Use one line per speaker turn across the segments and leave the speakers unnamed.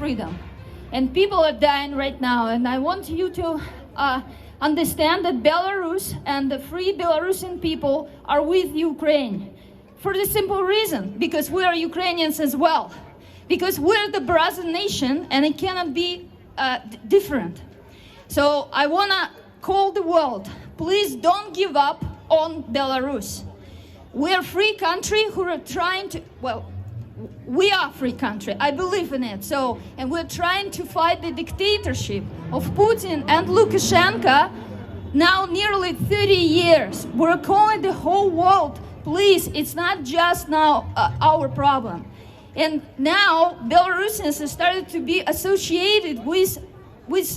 freedom. And people are dying right now. And I want you to understand that Belarus and the free Belarusian people are with Ukraine. For the simple reason, because we are Ukrainians as well. Because we're the brother nation and it cannot be different. So I want to call the world, please don't give up on Belarus. We're a free country who are trying to, well, we are a free country, I believe in it. So, and we're trying to fight the dictatorship of Putin and Lukashenko now nearly 30 years. We're calling the whole world, please, it's not just now our problem. And now Belarusians have started to be associated with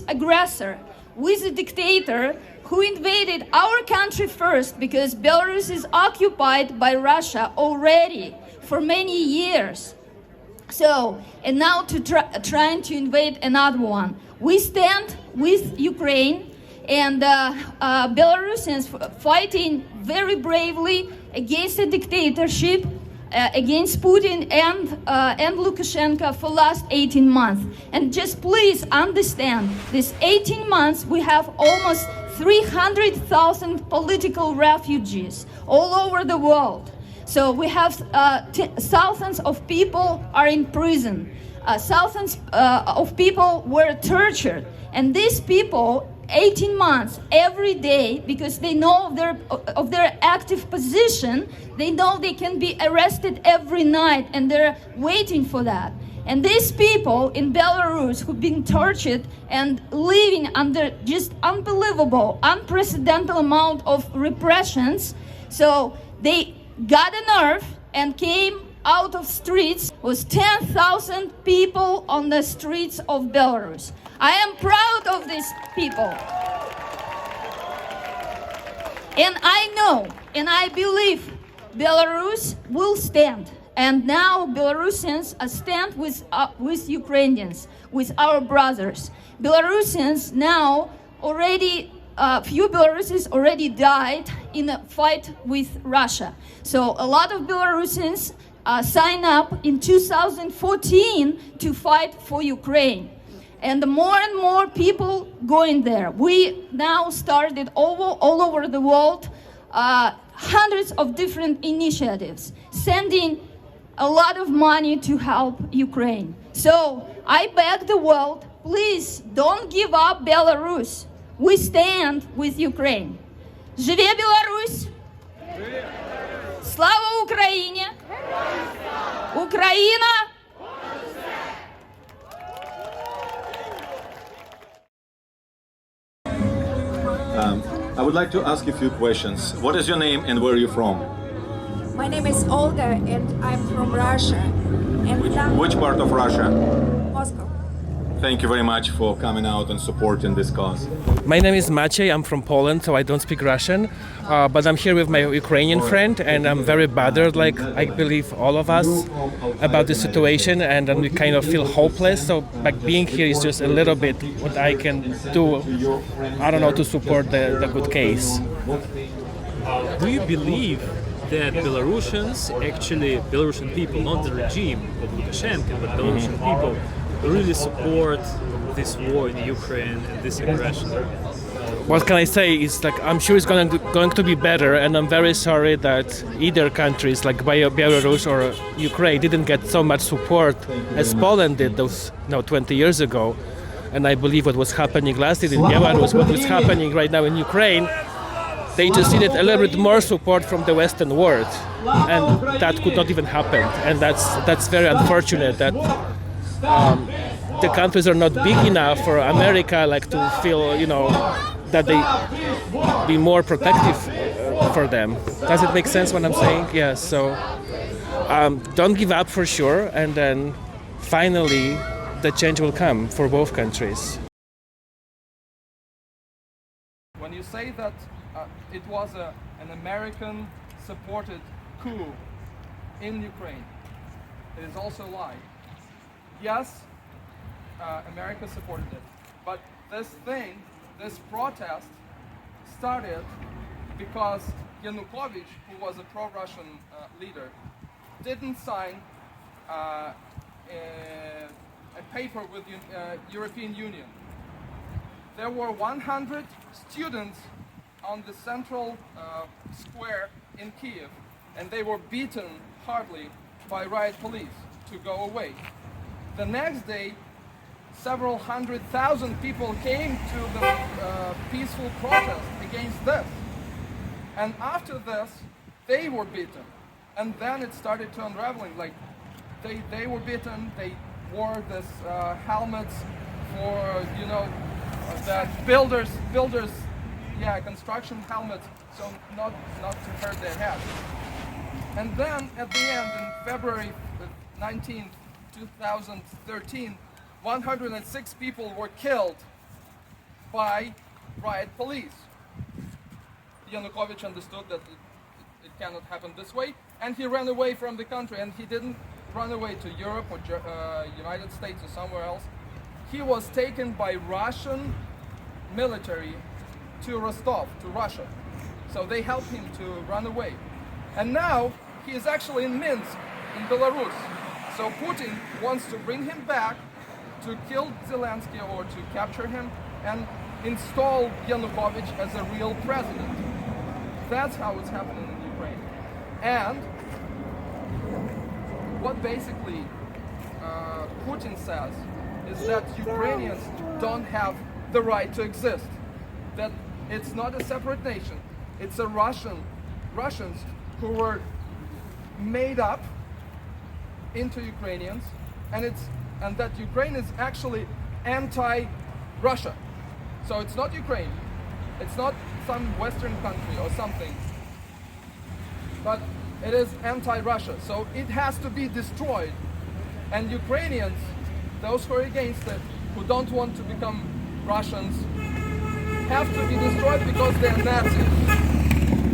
aggressor, with a dictator who invaded our country first, because Belarus is occupied by Russia already for many years. So, and now trying to invade another one. We stand with Ukraine, and Belarusians fighting very bravely against the dictatorship, against Putin and Lukashenko for last 18 months. And just please understand, this 18 months we have almost 300,000 political refugees all over the world. So we have thousands of people are in prison. Thousands of people were tortured. And these people, 18 months, every day, because they know of their active position, they know they can be arrested every night, and they're waiting for that. And these people in Belarus who've been tortured and living under just unbelievable, unprecedented amount of repressions, so they got a nerve and came out of streets with 10,000 people on the streets of Belarus. I am proud of these people. And I know and I believe Belarus will stand. And now Belarusians stand with Ukrainians, with our brothers. Belarusians now already, few Belarusians already died in a fight with Russia. So a lot of Belarusians signed up in 2014 to fight for Ukraine. And more people going there. We now started all over the world, hundreds of different initiatives, sending a lot of money to help Ukraine. So I beg the world, please don't give up Belarus. We stand with Ukraine. Живе Беларусь! Слава Україні! Україна!
I would like to ask you a few questions. What is your name and where are you from?
My name is Olga and I'm from Russia. And
Which part of Russia?
Moscow.
Thank you very much for coming out and supporting this cause.
My name is Maciej, I'm from Poland, so I don't speak Russian, but I'm here with my Ukrainian friend, and I'm very bothered, like I believe all of us, about the situation, and we kind of feel hopeless, so like being here is just a little bit what I can do, I don't know, to support the good case.
Do you believe that Belarusian people, not the regime of Lukashenko, but Belarusian people, really support this war in Ukraine and this aggression?
What can I say is, like, I'm sure it's going to be better, and I'm very sorry that either countries like Belarus or Ukraine didn't get so much support as Poland did those 20 years ago. And I believe what was happening last year in Belarus, what was happening right now in Ukraine, they just needed a little bit more support from the Western world, and that could not even happen. And that's very unfortunate that the countries are not big enough for America, like, to feel, that they be more protective for them. Does it make sense what I'm saying? Yeah. So don't give up for sure, and then finally the change will come for both countries.
When you say that it was an American-supported coup in Ukraine, it is also a lie. Yes, America supported it, but this protest started because Yanukovych, who was a pro-Russian leader, didn't sign a paper with the European Union. There were 100 students on the central square in Kiev, and they were beaten hardly by riot police to go away. The next day, several 100,000 people came to the peaceful protest against this. And after this, they were beaten. And then it started to unraveling. Like, they were beaten, they wore this helmets for, you know, that builders, yeah, construction helmets, so not to hurt their heads. And then at the end, in February 19th, 2013, 106 people were killed by riot police. Yanukovych understood that it cannot happen this way, and he ran away from the country. And he didn't run away to Europe or United States or somewhere else. He was taken by Russian military to Rostov, to Russia. So they helped him to run away. And now he is actually in Minsk, in Belarus. So Putin wants to bring him back, to kill Zelensky or to capture him and install Yanukovych as a real president. That's how it's happening in Ukraine. And what basically Putin says is that Ukrainians don't have the right to exist, that it's not a separate nation, it's a Russians who were made up into Ukrainians, and that Ukraine is actually anti-Russia. So it's not Ukraine, it's not some Western country or something, but it is anti-Russia. So it has to be destroyed. And Ukrainians, those who are against it, who don't want to become Russians, have to be destroyed because they're Nazis.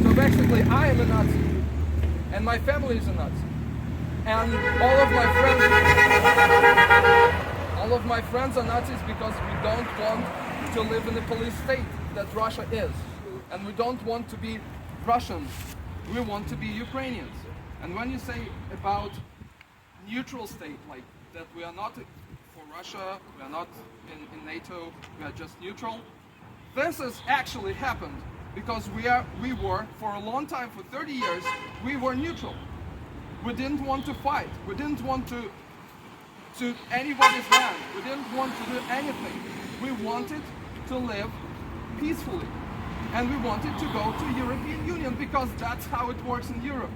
So basically, I am a Nazi, and my family is a Nazi. And all of my friends are Nazis because we don't want to live in a police state that Russia is. And we don't want to be Russians. We want to be Ukrainians. And when you say about neutral state, like that we are not for Russia, we are not in NATO, we are just neutral, this has actually happened because we were for a long time, for 30 years, we were neutral. We didn't want to fight. We didn't want to anybody's land. We didn't want to do anything. We wanted to live peacefully. And we wanted to go to European Union because that's how it works in Europe.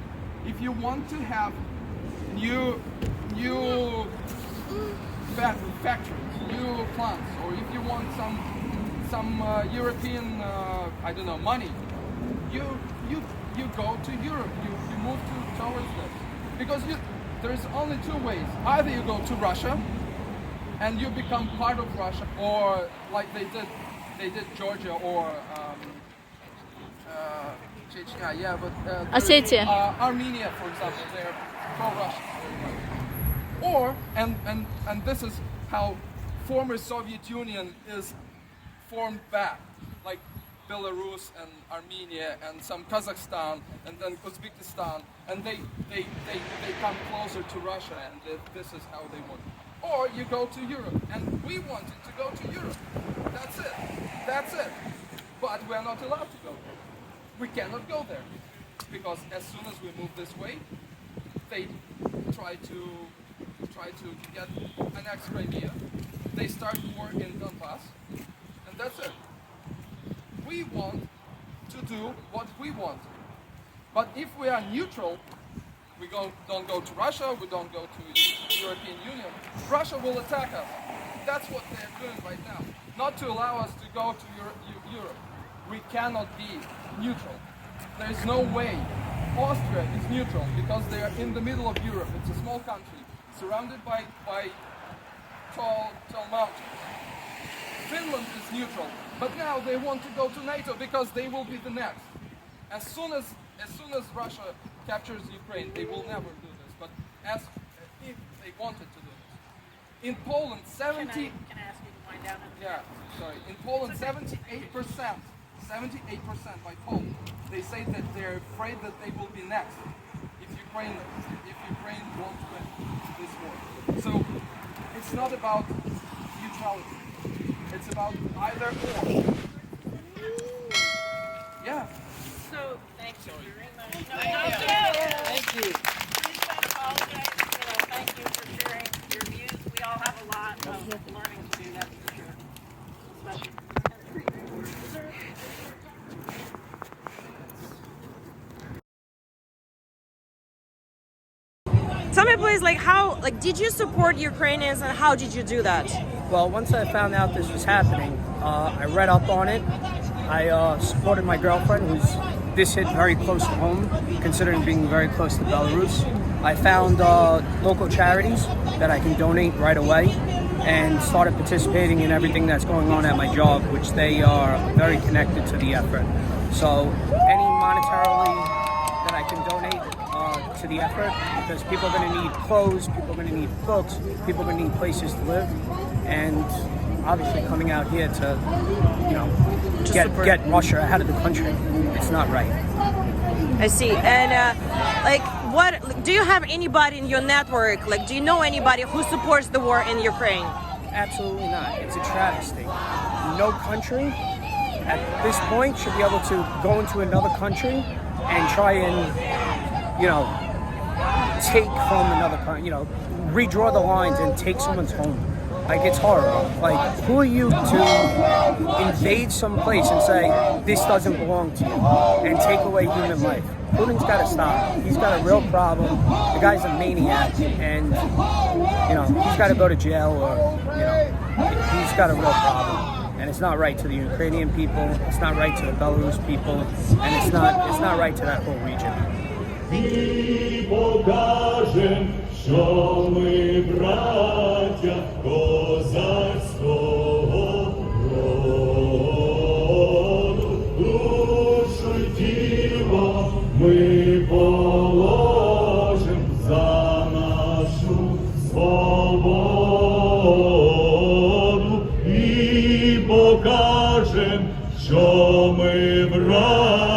If you want to have new factories, new plants, or if you want some European, I don't know, money, you go to Europe. You move towards this. Because there's only two ways. Either you go to Russia and you become part of Russia, or like they did Georgia or Chechnya, yeah, but
Ossetia.
Armenia, for example, they're pro-Russian. Or and this is how former Soviet Union is formed back, like Belarus and Armenia and some Kazakhstan and then Uzbekistan, and they come closer to Russia, and this is how they want. Or you go to Europe, and we wanted to go to Europe. That's it. But we are not allowed to go there. We cannot go there because as soon as we move this way, they try to get annex Crimea. They start war in Donbass, and that's it. We want to do what we want. But if we are neutral, we don't go to Russia, we don't go to the European Union, Russia will attack us. That's what they're doing right now. Not to allow us to go to Europe. We cannot be neutral. There is no way. Austria is neutral because they are in the middle of Europe. It's a small country surrounded by tall mountains. Finland is neutral, but now they want to go to NATO because they will be the next. As soon as Russia captures Ukraine, they will never do this. But if they wanted to do this, in Poland, 70.
Can I ask you to wind down?
Yeah, sorry. In Poland, 78% by Poland, they say that they're afraid that they will be next if Ukraine won't win this war. So it's not about neutrality. It's about either or. Yeah.
So, thank you very much.
Thank you.
Please don't apologize. Thank you for sharing your views. We all have a lot of learning to do, that's for sure. Especially
Tell me please, did you support Ukrainians and how did you do that?
Well, once I found out this was happening, I read up on it. I supported my girlfriend, who's this hit very close to home, considering being very close to Belarus. I found local charities that I can donate right away and started participating in everything that's going on at my job, which they are very connected to the effort. So any monetarily that I can donate to the effort, because people are going to need clothes, people are going to need books, people are going to need places to live, and obviously coming out here to, get Russia out of the country, it's not right.
I see. And what do you have anybody in your network? Do you know anybody who supports the war in Ukraine?
Absolutely not. It's a travesty. No country at this point should be able to go into another country and try and, take from another country, redraw the lines and take someone's home. It's horrible. Who are you to invade some place and say, this doesn't belong to you, and take away human life? Putin's got to stop. He's got a real problem. The guy's a maniac, and, he's got to go to jail, or, he's got a real problem. And it's not right to the Ukrainian people, it's not right to the Belarus people, and it's not right to that whole region.
І покажем, що ми браття козацького роду, душу й тіло ми положим за нашу свободу і покажем, що ми браття